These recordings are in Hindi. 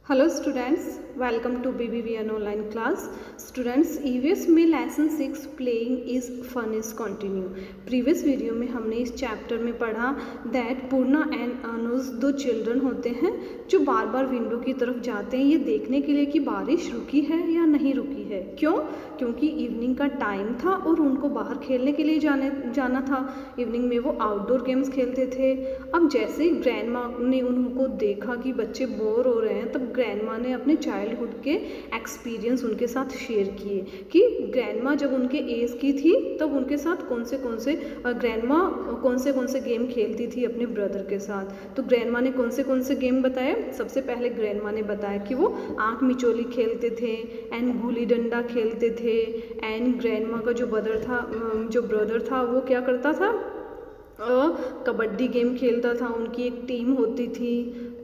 Hello students, welcome to BBVN online class. Students, EVS में lesson 6 playing is fun is continue. Previous video में हमने इस चैप्टर में पढ़ा that पूर्णा एंड अनुज दो चिल्ड्रन होते हैं जो बार बार विंडो की तरफ जाते हैं ये देखने के लिए कि बारिश रुकी है या नहीं रुकी है। क्यों? क्योंकि इवनिंग का टाइम था और उनको बाहर खेलने के लिए जाना था। इवनिंग में वो आउटडोर गेम्स खेलते थे। अब जैसे ही ग्रैंड माँ ने उनको देखा कि बच्चे बोर हो रहे हैं, तब ग्रैंड माँ ने अपने चाइल्डहुड के एक्सपीरियंस उनके साथ शेयर किए कि ग्रैंड माँ जब उनके एज की थी तब उनके साथ कौन से ग्रैंड माँ कौन से गेम खेलती थी अपने ब्रदर के साथ। तो ग्रैंड माँ ने कौन से गेम बताए। सबसे पहले ग्रैंड माँ ने बताया कि वो आँख मिचोली खेलते थे एंड गुली डंडा खेलते थे। एंड ग्रैंड माँ का जो ब्रदर था वो क्या करता था, कबड्डी गेम खेलता था। उनकी एक टीम होती थी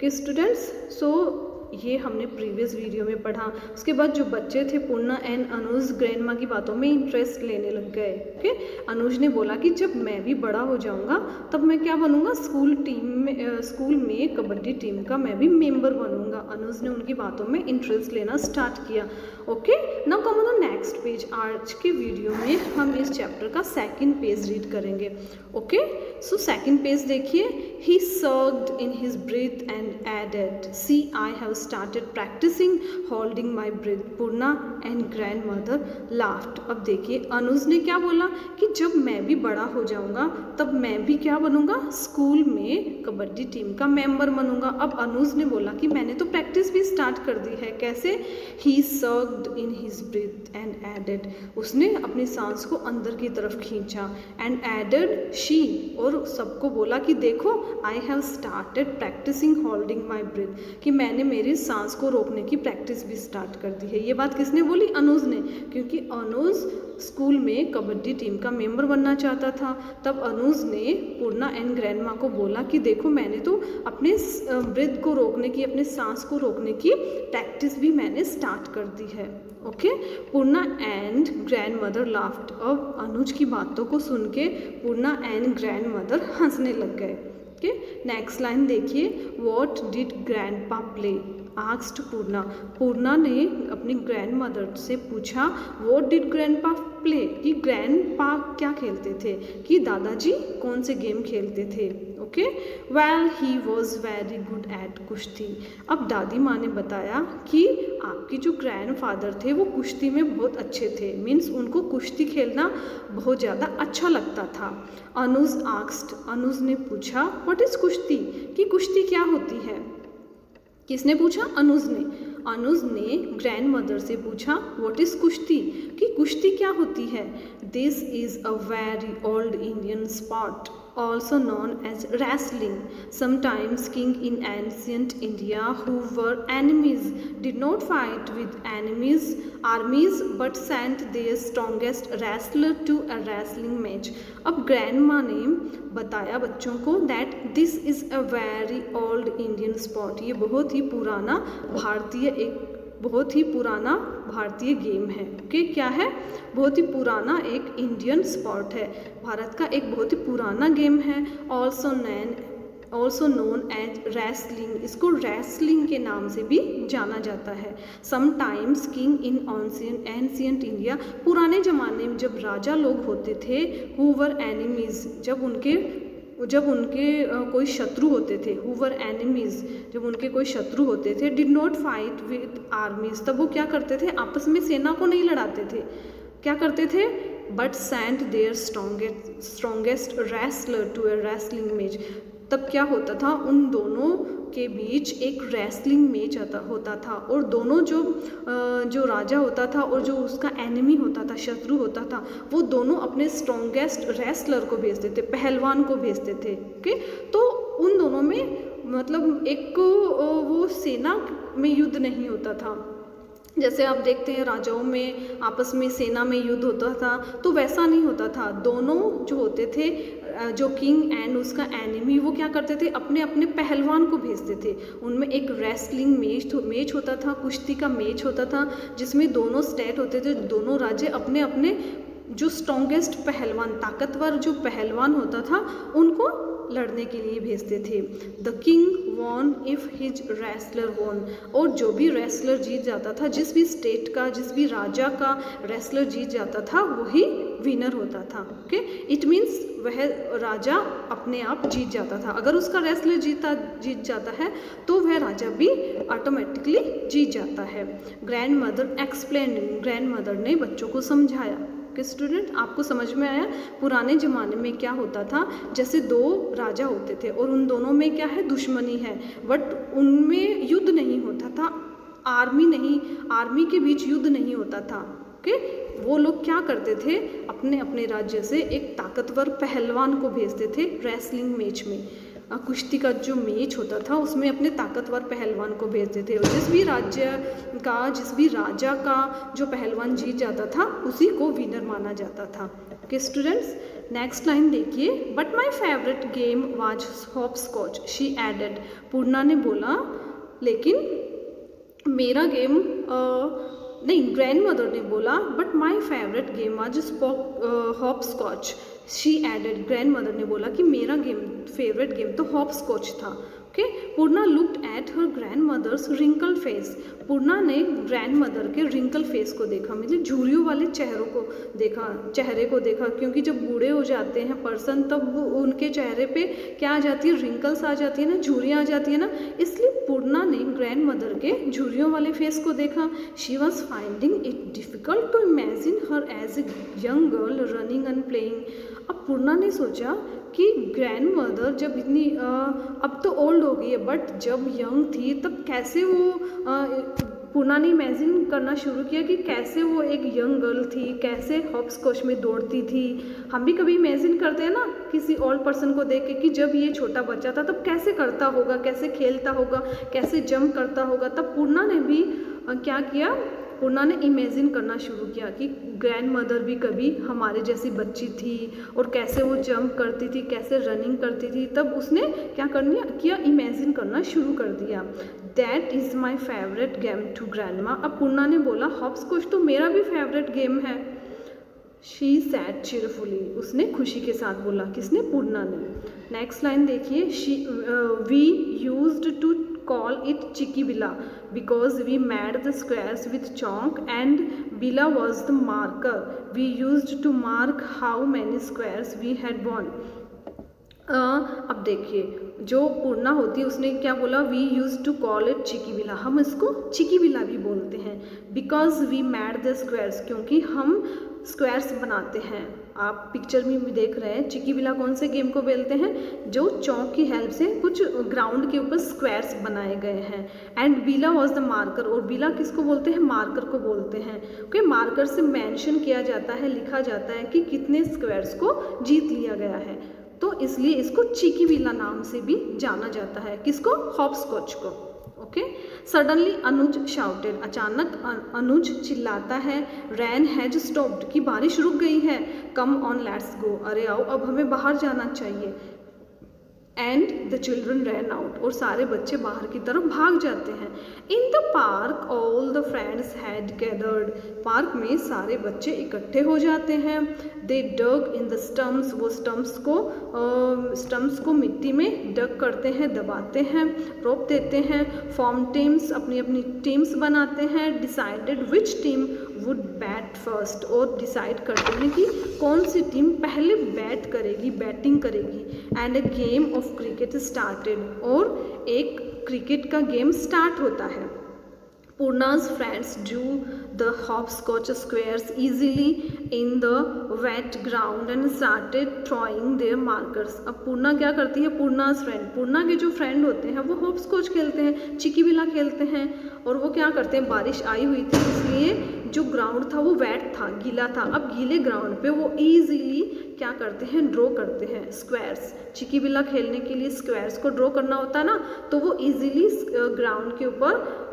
कि स्टूडेंट्स। सो ये हमने प्रीवियस वीडियो में पढ़ा। उसके बाद जो बच्चे थे पूर्णा एंड अनुज ग्रैंड माँ की बातों में इंटरेस्ट लेने लग गए। ओके, अनुज ने बोला कि जब मैं भी बड़ा हो जाऊंगा तब मैं क्या बनूंगा, स्कूल में कबड्डी टीम का मैं भी मेंबर बनूंगा। अनुज ने उनकी बातों में इंटरेस्ट लेना स्टार्ट किया। Okay, now come on the next page. आज के वीडियो में हम इस चैप्टर का सेकंड पेज रीड करेंगे। ओके, सो सेकंड पेज देखिए। ही sucked in his breath and added, see, I have started practicing holding my breath. Purna and grandmother laughed. अब देखिए अनुज ने क्या बोला कि जब मैं भी बड़ा हो जाऊंगा तब मैं भी क्या बनूंगा, स्कूल में कबड्डी टीम का मेंबर बनूंगा। अब अनुज ने बोला कि मैंने तो प्रैक्टिस भी स्टार्ट कर दी है। कैसे? ही sucked in his breath and added, उसने अपनी सांस को अंदर की तरफ खींचा। एंड added she, और सबको बोला कि देखो I have started practicing holding my breath, कि मैंने मेरी सांस को रोकने की प्रैक्टिस भी स्टार्ट कर दी है। ये बात किसने बोली? अनुज ने, क्योंकि अनुज स्कूल में कबड्डी टीम का मेंबर बनना चाहता था। तब अनुज ने पूर्णा एंड ग्रैंड माँ को बोला कि देखो मैंने तो अपने ब्रेथ को रोकने की, अपने सांस को रोकने की प्रैक्टिस भी मैंने स्टार्ट कर दी है। Okay, Purna and grand mother laughed. अब अनुज की बातों को सुन के पूर्णा एंड ग्रैंड मदर हंसने लग गए। ओके, नेक्स्ट लाइन देखिए। What did grandpa play asked Purna. Purna ने अपनी ग्रैंड मदर से पूछा वॉट डिड ग्रैंडपा प्ले, कि ग्रैंडपा क्या खेलते थे, कि दादाजी कौन से गेम खेलते थे। Okay, well he was very good at कुश्ती। अब दादी माँ ने बताया कि आपके जो ग्रैंडफादर थे वो कुश्ती में बहुत अच्छे थे, मीन्स उनको कुश्ती खेलना बहुत ज़्यादा अच्छा लगता था। अनुज आस्क्ड, अनुज ने पूछा व्हाट इज़ कुश्ती, कि कुश्ती क्या होती है। किसने पूछा? अनुज ने। अनुज ने ग्रैंड मदर से पूछा व्हाट इज़ कुश्ती, कि कुश्ती क्या होती है। This is a very old Indian sport also known as wrestling. Sometimes king in ancient India who were enemies did not fight with armies but sent their strongest wrestler to a wrestling match. अब grandma ने बताया बच्चों को that this is a very old Indian sport. ये बहुत ही पुराना भारतीय गेम है। ओके, क्या है? बहुत ही पुराना एक इंडियन स्पोर्ट है, भारत का एक बहुत ही पुराना गेम है। ऑल्सो नोन एज रेसलिंग, इसको रेसलिंग के नाम से भी जाना जाता है। Sometimes king in ancient India, पुराने ज़माने में जब राजा लोग होते थे, हु वर एनिमीज, जब उनके कोई शत्रु होते थे, हुवर एनिमीज, जब उनके कोई शत्रु होते थे, डिड नॉट फाइट विद आर्मीज, तब वो क्या करते थे, आपस में सेना को नहीं लड़ाते थे। क्या करते थे? But sent their strongest wrestler to a wrestling match. तब क्या होता था, उन दोनों के बीच एक रेसलिंग मैच होता था, और दोनों जो राजा होता था और जो उसका एनिमी होता था, शत्रु होता था, वो दोनों अपने स्ट्रॉन्गेस्ट रेसलर को भेजते थे, पहलवान को भेजते थे। ओके, तो उन दोनों में मतलब एक वो सेना में युद्ध नहीं होता था। जैसे आप देखते हैं राजाओं में आपस में सेना में युद्ध होता था, तो वैसा नहीं होता था। दोनों जो होते थे, जो किंग एंड उसका एनिमी, वो क्या करते थे, अपने अपने पहलवान को भेजते थे। उनमें एक रेसलिंग मैच होता था, कुश्ती का मैच होता था, जिसमें दोनों स्टेट होते थे, दोनों राज्य अपने अपने जो स्ट्रॉन्गेस्ट पहलवान, ताकतवर जो पहलवान होता था उनको लड़ने के लिए भेजते थे। The king won if his wrestler won, और जो भी रेसलर जीत जाता था, जिस भी स्टेट का, जिस भी राजा का रेसलर जीत जाता था वही विनर होता था। ओके, इट मीन्स वह राजा अपने आप जीत जाता था। अगर उसका रेसलर जीत जाता है तो वह राजा भी ऑटोमेटिकली जीत जाता है। Grand mother explain, grand mother ने बच्चों को समझाया कि स्टूडेंट आपको समझ में आया पुराने ज़माने में क्या होता था, जैसे दो राजा होते थे और उन दोनों में क्या है, दुश्मनी है, बट उनमें युद्ध नहीं होता था, आर्मी के बीच युद्ध नहीं होता था। ओके, वो लोग क्या करते थे, अपने अपने राज्य से एक ताकतवर पहलवान को भेजते थे रेसलिंग मैच में, कुश्ती का जो मैच होता था उसमें अपने ताकतवर पहलवान को भेजते थे, और जिस भी राजा का जो पहलवान जीत जाता था उसी को विनर माना जाता था। ओके स्टूडेंट्स, नेक्स्ट लाइन देखिए, but my favourite game was hopscotch she added. Purna ने बोला लेकिन मेरा गेम नहीं, ग्रैंड मदर ने बोला but my favourite game was hopscotch she added. Grandmother ने बोला कि मेरा फेवरेट गेम तो हॉपस्कॉच था। Okay, Purna looked at her grandmother's wrinkle face. Purna ने ग्रैंड मदर के रिंकल फेस को देखा, मतलब झुर्रियों वाले चेहरे को देखा, क्योंकि जब बूढ़े हो जाते हैं पर्सन तब उनके चेहरे पे क्या आ जाती है, रिंकल्स आ जाती है ना, झुर्रियाँ आ जाती है ना, इसलिए पूर्णा ने ग्रैंड मदर के झुर्रियों वाले फेस को देखा। She was finding it difficult to imagine her as a young girl running and playing. अब पूर्णा ने सोचा कि ग्रैंड मदर जब इतनी अब तो ओल्ड हो गई है, बट जब यंग थी तब कैसे वो पूर्णा ने इमेजिन करना शुरू किया कि कैसे वो एक यंग गर्ल थी, कैसे हॉपस्कॉच में दौड़ती थी। हम भी कभी इमेजिन करते हैं ना किसी ओल्ड पर्सन को देख के कि जब ये छोटा बच्चा था तब कैसे करता होगा, कैसे खेलता होगा, कैसे जंप करता होगा। तब पूर्णा ने भी क्या किया, पूर्णा ने इमेजिन करना शुरू किया कि ग्रैंड मदर भी कभी हमारे जैसी बच्ची थी और कैसे वो जंप करती थी, कैसे रनिंग करती थी। तब उसने क्या किया, इमेजिन करना शुरू कर दिया। That is my favourite game to grandma. अब पूर्णा ने बोला हॉपस्कॉच तो मेरा भी फेवरेट गेम है। शी सैड चीयरफुली, उसने खुशी के साथ बोला, किसने, पूर्णा ने। नेक्स्ट लाइन देखिए, we used to call it Chicky Bila because we made the squares with chalk and Bila was the marker. We used to mark how many squares we had won. अब देखिए, जो पूर्णा होती है उसने क्या बोला, we use to call it चिकी बिला, हम इसको चिकी बिला भी बोलते हैं। Because we made the squares, क्योंकि हम स्क्वायर्स बनाते हैं। आप पिक्चर में भी देख रहे हैं, चिकी बिला कौन से गेम को बोलते हैं, जो चौक की हेल्प से कुछ ग्राउंड के ऊपर स्क्वायर्स बनाए गए हैं। एंड बिला वॉज द मार्कर, और बिला किसको बोलते हैं, मार्कर को बोलते हैं। ओके, मार्कर से मेंशन किया जाता है, लिखा जाता है कि कितने स्क्वायर्स को जीत लिया गया है, तो इसलिए इसको चिकी बिला नाम से भी जाना जाता है। किसको, हॉपस्कॉच को। ओके, सडनली अनुज शाउटेड, अचानक अनुज चिल्लाता है, रैन हैज स्टॉप्ड, कि बारिश रुक गई है। कम ऑन लेट्स गो, अरे आओ अब हमें बाहर जाना चाहिए। And the children ran out, और सारे बच्चे बाहर की तरफ भाग जाते हैं। In the park all the friends had gathered, park में सारे बच्चे इकट्ठे हो जाते हैं। दे डग इन द स्टम्प्स, वो स्टम्प्स को मिट्टी में डग करते हैं, दबाते हैं, रोप देते हैं। फॉर्म टीम्स, अपनी अपनी टीम्स बनाते हैं। Decided which team would bat first, और डिसाइड करते हैं कि कौन सी टीम पहले बैटिंग करेगी। And A game of cricket started, और एक क्रिकेट का गेम स्टार्ट होता है। Purna's friends drew the hopscotch squares easily in the wet ground and started throwing their markers. अब पूर्णा क्या करती है, पूर्णा's friend, पूर्णा के जो फ्रेंड होते हैं वो हॉपस्कॉच खेलते हैं, चिकी बिला खेलते हैं, और वो क्या करते हैं, बारिश आई हुई थी इसलिए जो ग्राउंड था वो वेट था, गीला था। अब गीले ग्राउंड पे वो ईजीली क्या करते हैं, ड्रॉ करते हैं स्क्वायर्स। चिकी बिला खेलने के लिए स्क्वायर्स को ड्रॉ करना होता है ना, तो वो ईजीली ग्राउंड के ऊपर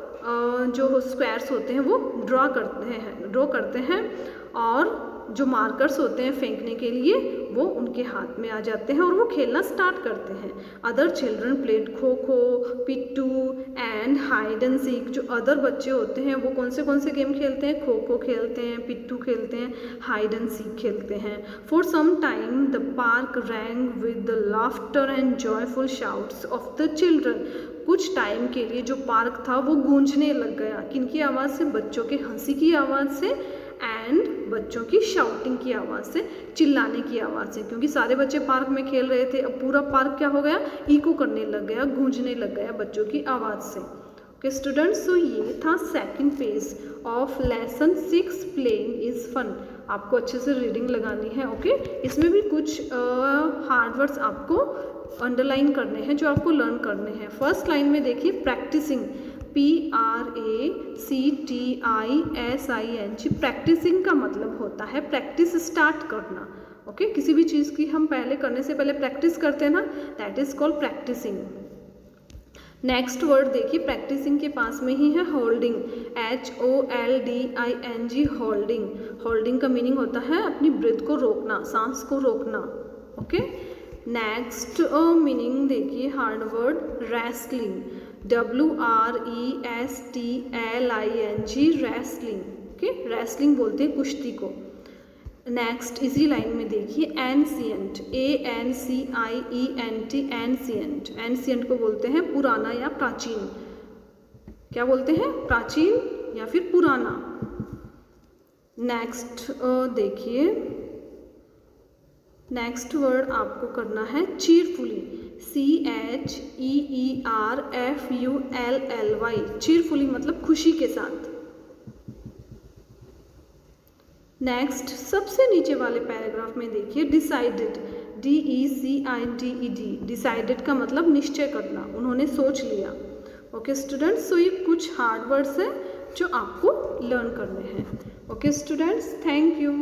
जो स्क्वायर्स होते हैं वो ड्रॉ करते हैं, और जो मार्कर्स होते हैं फेंकने के लिए वो उनके हाथ में आ जाते हैं और वो खेलना स्टार्ट करते हैं। Other children played kho kho, पिट्टू and hide and seek. जो अदर बच्चे होते हैं वो कौन से गेम खेलते हैं? खो खो खेलते हैं, पिट्टू खेलते हैं, हाइड एंड सीक खेलते हैं। For some time the park rang with the laughter and joyful shouts of the children. कुछ टाइम के लिए जो पार्क था वो गूंजने लग गया। किनकी आवाज़ से? बच्चों के हंसी की आवाज़ से एंड बच्चों की शाउटिंग की आवाज़ से, चिल्लाने की आवाज़ से। क्योंकि सारे बच्चे पार्क में खेल रहे थे, अब पूरा पार्क क्या हो गया? इको करने लग गया, गूंजने लग गया बच्चों की आवाज़ से। ओके स्टूडेंट्स, सो ये था second page of lesson 6 playing is fun. आपको अच्छे से रीडिंग लगानी है। ओके इसमें भी कुछ हार्ड वर्ड्स आपको अंडरलाइन करने हैं जो आपको लर्न करने हैं। फर्स्ट लाइन में देखिए प्रैक्टिसिंग, PRACTISING। प्रैक्टिसिंग का मतलब होता है प्रैक्टिस स्टार्ट करना। ओके किसी भी चीज़ की हम पहले करने से पहले प्रैक्टिस करते हैं ना, that is called practising. Next word देखिए प्रैक्टिसिंग के पास में ही है होल्डिंग, HOLDING, होल्डिंग। होल्डिंग का मीनिंग होता है अपनी ब्रीथ को रोकना, सांस को रोकना। ओके नेक्स्ट मीनिंग देखिए hard word wrestling, WRESTLING, wrestling. Okay wrestling बोलते हैं कुश्ती को। नेक्स्ट इसी लाइन में देखिए एंशिएंट, ANCIENT, एंशिएंट। एंशिएंट को बोलते हैं पुराना या प्राचीन। क्या बोलते हैं? प्राचीन या फिर पुराना। नेक्स्ट देखिए नेक्स्ट वर्ड आपको करना है चीयरफुली, CHEERFULLY। चीयरफुली मतलब खुशी के साथ। नेक्स्ट सबसे नीचे वाले पैराग्राफ में देखिए डिसाइडेड, DECIDED। डिसाइडेड का मतलब निश्चय करना, उन्होंने सोच लिया। ओके स्टूडेंट्स, सो ये कुछ हार्ड वर्ड्स हैं जो आपको लर्न करने हैं। Okay students, thank you.